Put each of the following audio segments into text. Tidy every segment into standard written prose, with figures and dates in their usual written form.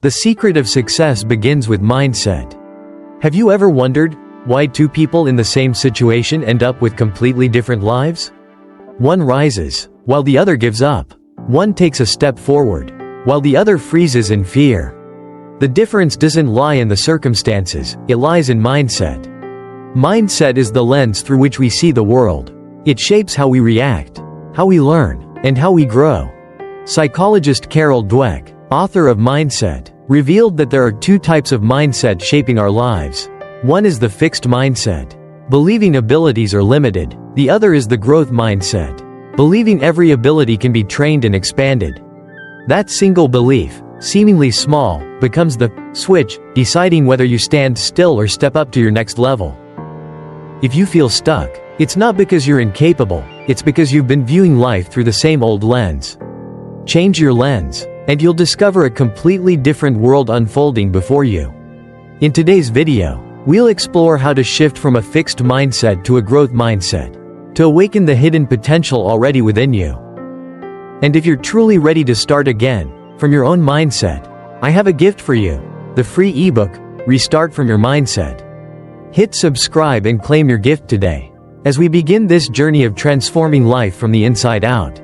The secret of success begins with mindset. Have you ever wondered why two people in the same situation end up with completely different lives? One rises, while the other gives up. One takes a step forward, while the other freezes in fear. The difference doesn't lie in the circumstances, it lies in mindset. Mindset is the lens through which we see the world. It shapes how we react, how we learn, and how we grow. Psychologist Carol Dweck, author of Mindset, revealed that there are two types of mindset shaping our lives. One is the fixed mindset, believing abilities are limited. The other is the growth mindset, believing every ability can be trained and expanded. That single belief, seemingly small, becomes the switch, deciding whether you stand still or step up to your next level. If you feel stuck, it's not because you're incapable, it's because you've been viewing life through the same old lens. Change your lens, and you'll discover a completely different world unfolding before you. In today's video, we'll explore how to shift from a fixed mindset to a growth mindset, to awaken the hidden potential already within you. And if you're truly ready to start again, from your own mindset, I have a gift for you, the free ebook, Restart from Your Mindset. Hit subscribe and claim your gift today, as we begin this journey of transforming life from the inside out.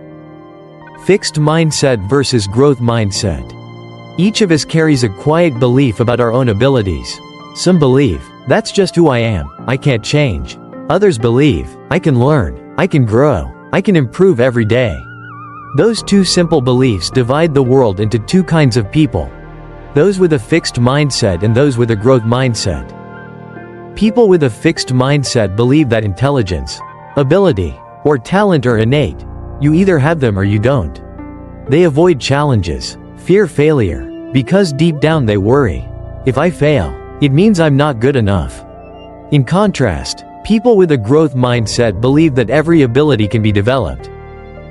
Fixed mindset versus growth mindset. Each of us carries a quiet belief about our own abilities. Some believe, that's just who I am, I can't change. Others believe, I can learn, I can grow, I can improve every day. Those two simple beliefs divide the world into two kinds of people. Those with a fixed mindset and those with a growth mindset. People with a fixed mindset believe that intelligence, ability, or talent are innate. You either have them or you don't. They avoid challenges, fear failure, because deep down they worry, if I fail, it means I'm not good enough. In contrast, people with a growth mindset believe that every ability can be developed.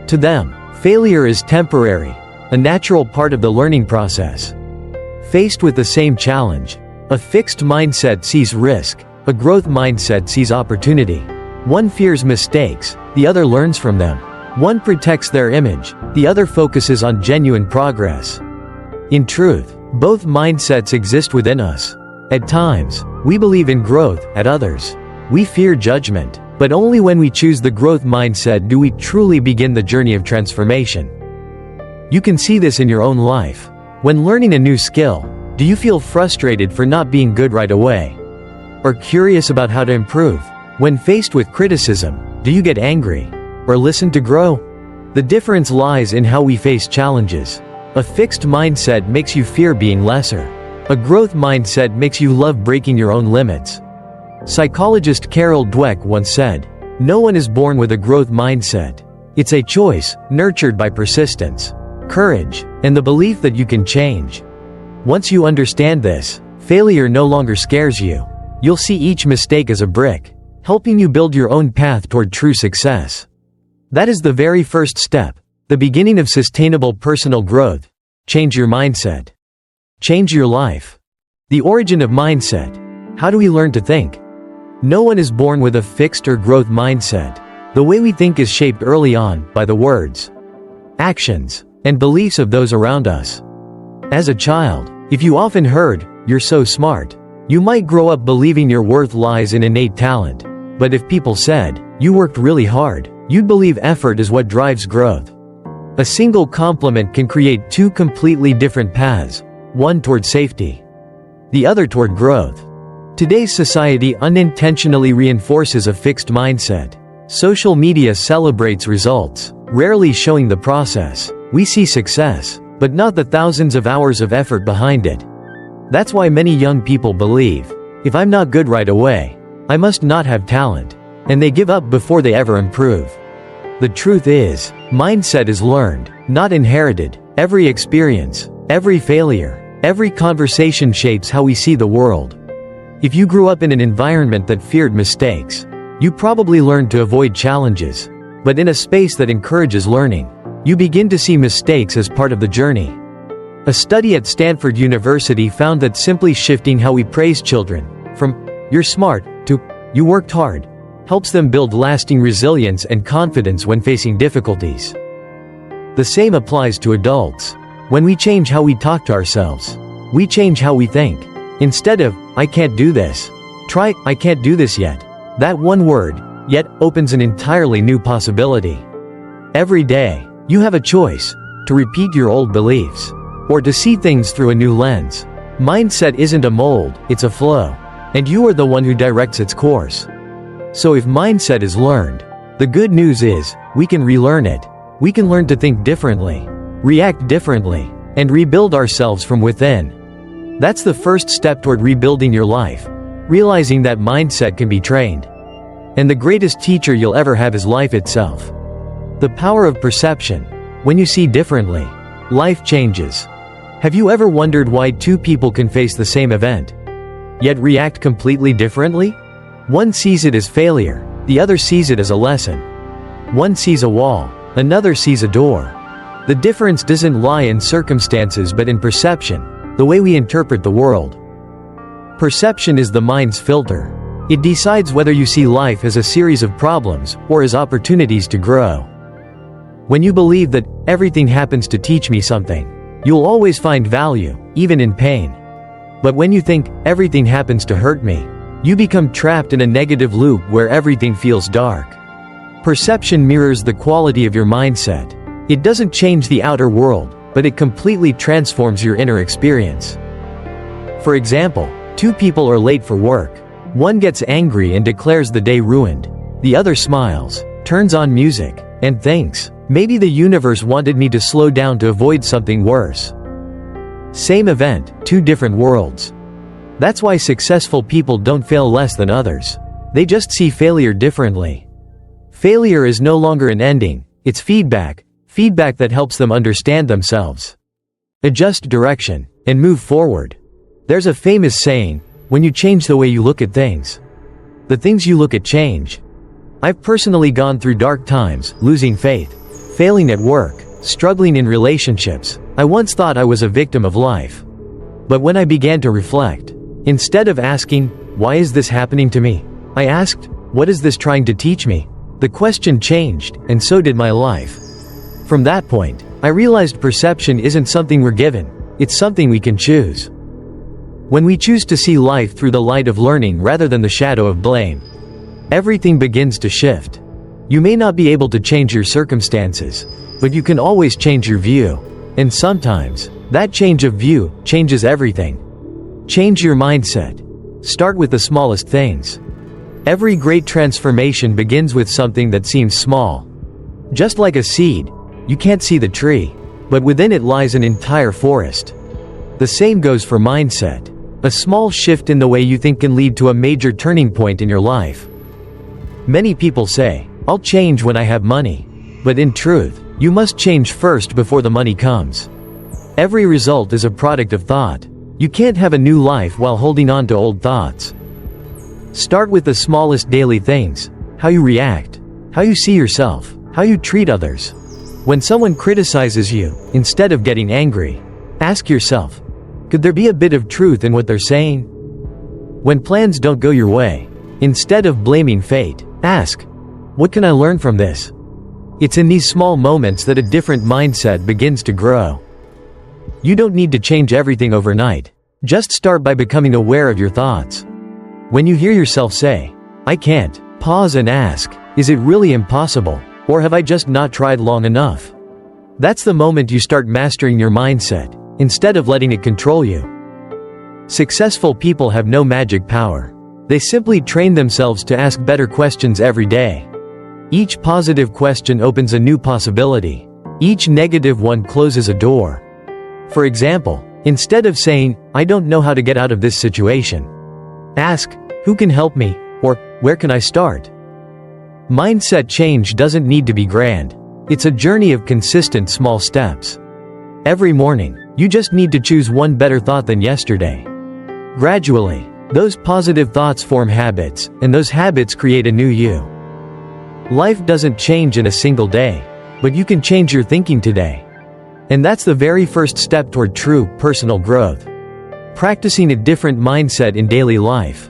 To them, failure is temporary, a natural part of the learning process. Faced with the same challenge, a fixed mindset sees risk, a growth mindset sees opportunity. One fears mistakes, the other learns from them. One protects their image, the other focuses on genuine progress. In truth, both mindsets exist within us. At times, we believe in growth, at others, we fear judgment, but only when we choose the growth mindset do we truly begin the journey of transformation. You can see this in your own life. When learning a new skill, do you feel frustrated for not being good right away? Or curious about how to improve? When faced with criticism, do you get angry? Or listen to grow? The difference lies in how we face challenges. A fixed mindset makes you fear being lesser. A growth mindset makes you love breaking your own limits. Psychologist Carol Dweck once said, "No one is born with a growth mindset. It's a choice, nurtured by persistence, courage, and the belief that you can change." Once you understand this, failure no longer scares you. You'll see each mistake as a brick, helping you build your own path toward true success. That is the very first step, the beginning of sustainable personal growth. Change your mindset. Change your life. The origin of mindset. How do we learn to think? No one is born with a fixed or growth mindset. The way we think is shaped early on by the words, actions, and beliefs of those around us. As a child, if you often heard, "You're so smart," you might grow up believing your worth lies in innate talent. But if people said, "You worked really hard," you'd believe effort is what drives growth. A single compliment can create two completely different paths, one toward safety, the other toward growth. Today's society unintentionally reinforces a fixed mindset. Social media celebrates results, rarely showing the process. We see success, but not the thousands of hours of effort behind it. That's why many young people believe, if I'm not good right away, I must not have talent, and they give up before they ever improve. The truth is, mindset is learned, not inherited. Every experience, every failure, every conversation shapes how we see the world. If you grew up in an environment that feared mistakes, you probably learned to avoid challenges. But in a space that encourages learning, you begin to see mistakes as part of the journey. A study at Stanford University found that simply shifting how we praise children, from "you're smart" to "you worked hard," helps them build lasting resilience and confidence when facing difficulties. The same applies to adults. When we change how we talk to ourselves, We change how we think. Instead of, "I can't do this," try, "I can't do this yet." That one word, "yet," opens an entirely new possibility. Every day, you have a choice to repeat your old beliefs or to see things through a new lens. Mindset isn't a mold, it's a flow, and you are the one who directs its course. So if mindset is learned, the good news is, we can relearn it. We can learn to think differently, react differently, and rebuild ourselves from within. That's the first step toward rebuilding your life, realizing that mindset can be trained. And the greatest teacher you'll ever have is life itself. The power of perception. When you see differently, life changes. Have you ever wondered why two people can face the same event, yet react completely differently? One sees it as failure, the other sees it as a lesson. One sees a wall, another sees a door. The difference doesn't lie in circumstances but in perception, the way we interpret the world. Perception is the mind's filter. It decides whether you see life as a series of problems or as opportunities to grow. When you believe that everything happens to teach me something, you'll always find value, even in pain. But when you think everything happens to hurt me, you become trapped in a negative loop where everything feels dark. Perception mirrors the quality of your mindset. It doesn't change the outer world, but it completely transforms your inner experience. For example, two people are late for work. One gets angry and declares the day ruined. The other smiles, turns on music, and thinks, "Maybe the universe wanted me to slow down to avoid something worse." Same event, two different worlds. That's why successful people don't fail less than others. They just see failure differently. Failure is no longer an ending, it's feedback that helps them understand themselves, adjust direction, and move forward. There's a famous saying, when you change the way you look at things, the things you look at change. I've personally gone through dark times, losing faith, failing at work, struggling in relationships. I once thought I was a victim of life. But when I began to reflect, instead of asking, "Why is this happening to me?" I asked, "What is this trying to teach me?" The question changed, and so did my life. From that point, I realized perception isn't something we're given, it's something we can choose. When we choose to see life through the light of learning rather than the shadow of blame, everything begins to shift. You may not be able to change your circumstances, but you can always change your view. And sometimes, that change of view changes everything. Change your mindset. Start with the smallest things. Every great transformation begins with something that seems small. Just like a seed, you can't see the tree, but within it lies an entire forest. The same goes for mindset. A small shift in the way you think can lead to a major turning point in your life. Many people say, "I'll change when I have money." But in truth, you must change first before the money comes. Every result is a product of thought. You can't have a new life while holding on to old thoughts. Start with the smallest daily things: how you react, how you see yourself, how you treat others. When someone criticizes you, instead of getting angry, ask yourself, could there be a bit of truth in what they're saying? When plans don't go your way, instead of blaming fate, ask, what can I learn from this? It's in these small moments that a different mindset begins to grow. You don't need to change everything overnight. Just start by becoming aware of your thoughts. When you hear yourself say, "I can't," pause and ask, is it really impossible? Or have I just not tried long enough? That's the moment you start mastering your mindset, instead of letting it control you. Successful people have no magic power. They simply train themselves to ask better questions every day. Each positive question opens a new possibility. Each negative one closes a door. For example, instead of saying, "I don't know how to get out of this situation," ask, "Who can help me?" or "Where can I start?" Mindset change doesn't need to be grand. It's a journey of consistent small steps. Every morning, you just need to choose one better thought than yesterday. Gradually, those positive thoughts form habits, and those habits create a new you. Life doesn't change in a single day, but you can change your thinking today. And that's the very first step toward true personal growth. Practicing a different mindset in daily life.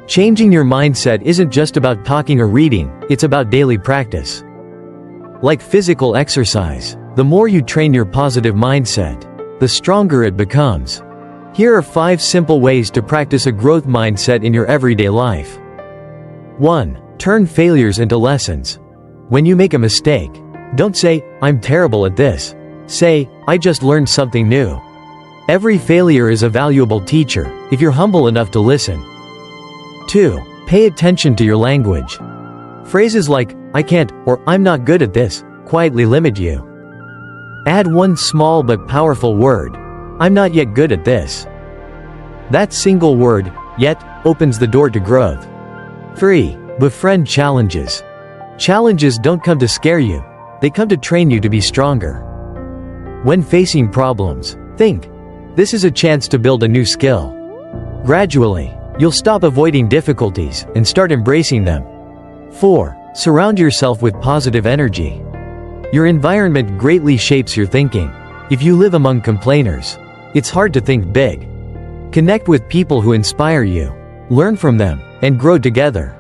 Changing your mindset isn't just about talking or reading, it's about daily practice. Like physical exercise, the more you train your positive mindset, the stronger it becomes. Here are 5 simple ways to practice a growth mindset in your everyday life. 1. Turn failures into lessons. When you make a mistake, don't say, "I'm terrible at this." Say, "I just learned something new." Every failure is a valuable teacher, if you're humble enough to listen. 2. Pay attention to your language. Phrases like, "I can't," or "I'm not good at this," quietly limit you. Add one small but powerful word. "I'm not yet good at this." That single word, "yet," opens the door to growth. 3. Befriend challenges. Challenges don't come to scare you. They come to train you to be stronger. When facing problems, think, "This is a chance to build a new skill." Gradually, you'll stop avoiding difficulties and start embracing them. 4. Surround yourself with positive energy. Your environment greatly shapes your thinking. If you live among complainers, it's hard to think big. Connect with people who inspire you. Learn from them, and grow together.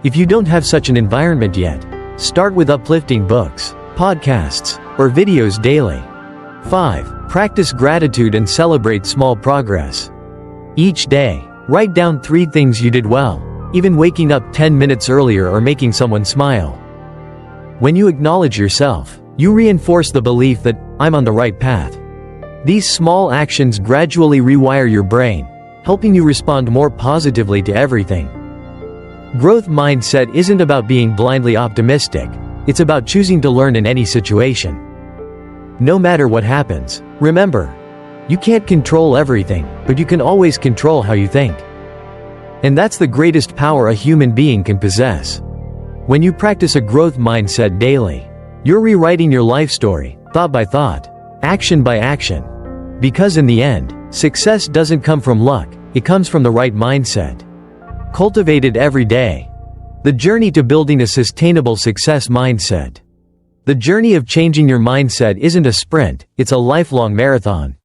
If you don't have such an environment yet, start with uplifting books, podcasts, or videos daily. 5. Practice gratitude and celebrate small progress. Each day, write down 3 things you did well, even waking up 10 minutes earlier or making someone smile. When you acknowledge yourself, you reinforce the belief that, "I'm on the right path." These small actions gradually rewire your brain, helping you respond more positively to everything. Growth mindset isn't about being blindly optimistic, it's about choosing to learn in any situation. No matter what happens, remember, you can't control everything, but you can always control how you think. And that's the greatest power a human being can possess. When you practice a growth mindset daily, you're rewriting your life story, thought by thought, action by action. Because in the end, success doesn't come from luck, it comes from the right mindset. Cultivate it every day. The journey to building a sustainable success mindset. The journey of changing your mindset isn't a sprint, it's a lifelong marathon.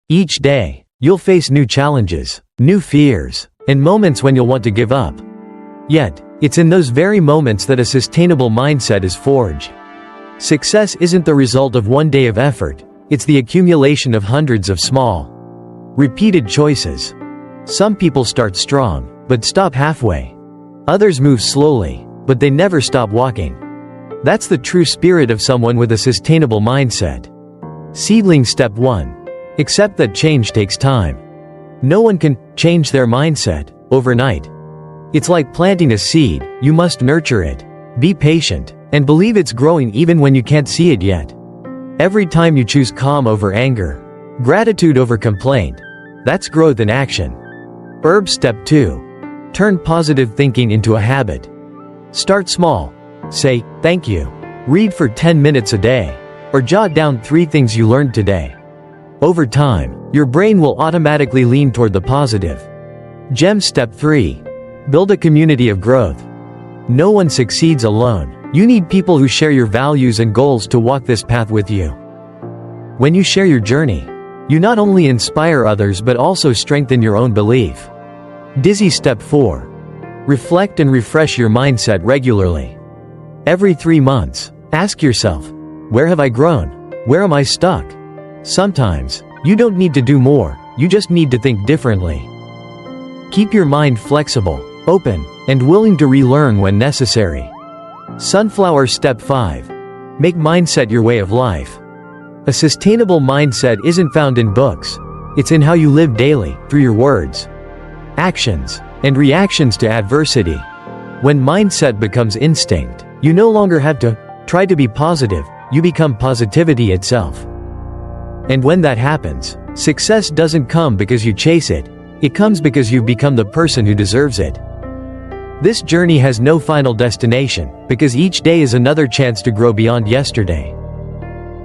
Each day, you'll face new challenges, new fears, and moments when you'll want to give up. Yet, it's in those very moments that a sustainable mindset is forged. Success isn't the result of one day of effort, it's the accumulation of hundreds of small, repeated choices. Some people start strong, but stop halfway. Others move slowly, but they never stop walking. That's the true spirit of someone with a sustainable mindset. Seedling Step 1. Accept that change takes time. No one can change their mindset overnight. It's like planting a seed, you must nurture it, be patient, and believe it's growing even when you can't see it yet. Every time you choose calm over anger, gratitude over complaint, that's growth in action. Step 2. Turn positive thinking into a habit. Start small. Say, "Thank you." Read for 10 minutes a day. Or jot down 3 things you learned today. Over time, your brain will automatically lean toward the positive. Step 3. Build a community of growth. No one succeeds alone. You need people who share your values and goals to walk this path with you. When you share your journey, you not only inspire others but also strengthen your own belief. Step 4. Reflect and refresh your mindset regularly. Every 3 months, ask yourself, where have I grown? Where am I stuck? Sometimes, you don't need to do more, you just need to think differently. Keep your mind flexible, open, and willing to relearn when necessary. Sunflower Step 5. Make mindset your way of life. A sustainable mindset isn't found in books, it's in how you live daily, through your words, actions, and reactions to adversity. When mindset becomes instinct, you no longer have to try to be positive, you become positivity itself. And when that happens, success doesn't come because you chase it, it comes because you've become the person who deserves it. This journey has no final destination, because each day is another chance to grow beyond yesterday.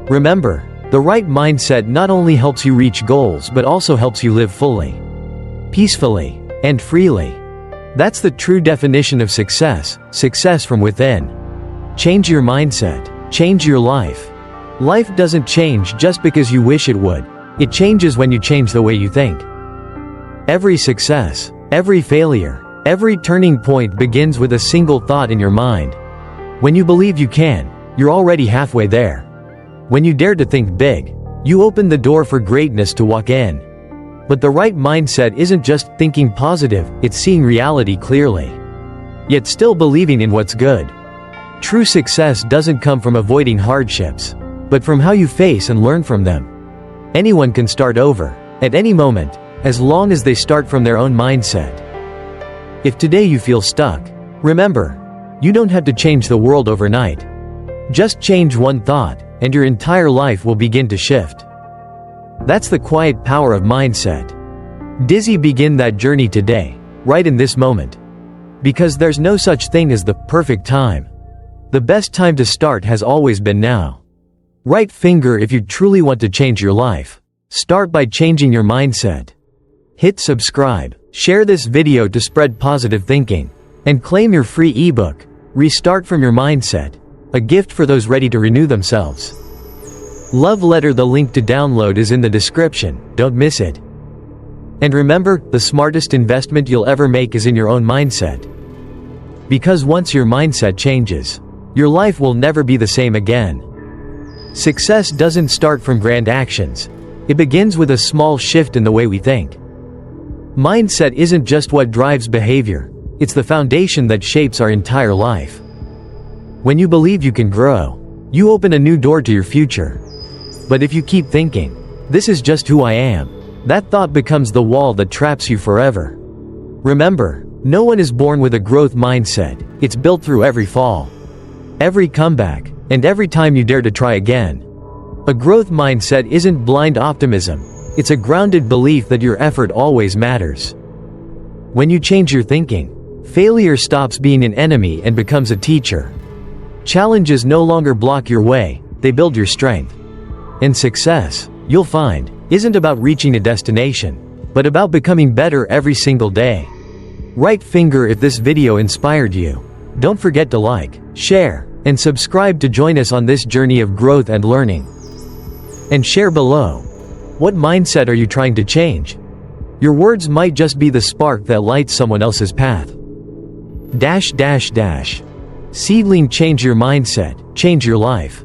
Remember, the right mindset not only helps you reach goals but also helps you live fully, peacefully, and freely. That's the true definition of success, success from within. Change your mindset, change your life. Life doesn't change just because you wish it would, it changes when you change the way you think. Every success, every failure, every turning point begins with a single thought in your mind. When you believe you can, you're already halfway there. When you dare to think big, you open the door for greatness to walk in. But the right mindset isn't just thinking positive, it's seeing reality clearly, yet still believing in what's good. True success doesn't come from avoiding hardships, but from how you face and learn from them. Anyone can start over, at any moment, as long as they start from their own mindset. If today you feel stuck, remember, you don't have to change the world overnight. Just change one thought, and your entire life will begin to shift. That's the quiet power of mindset. Begin that journey today, right in this moment. Because there's no such thing as the perfect time. The best time to start has always been now. Right finger if you truly want to change your life. Start by changing your mindset. Hit subscribe, share this video to spread positive thinking, and claim your free ebook, Restart from Your Mindset, a gift for those ready to renew themselves. Love letter. The link to download is in the description, don't miss it. And remember, the smartest investment you'll ever make is in your own mindset. Because once your mindset changes, your life will never be the same again. Success doesn't start from grand actions. It begins with a small shift in the way we think. Mindset isn't just what drives behavior, it's the foundation that shapes our entire life. When you believe you can grow, you open a new door to your future. But if you keep thinking, "This is just who I am," that thought becomes the wall that traps you forever. Remember, no one is born with a growth mindset, it's built through every fall, every comeback, and every time you dare to try again. A growth mindset isn't blind optimism, it's a grounded belief that your effort always matters. When you change your thinking, failure stops being an enemy and becomes a teacher. Challenges no longer block your way, they build your strength. And success, you'll find, isn't about reaching a destination, but about becoming better every single day. Right finger if this video inspired you. Don't forget to like, share, and subscribe to join us on this journey of growth and learning. And share below. What mindset are you trying to change? Your words might just be the spark that lights someone else's path. Seedling. Change your mindset, change your life.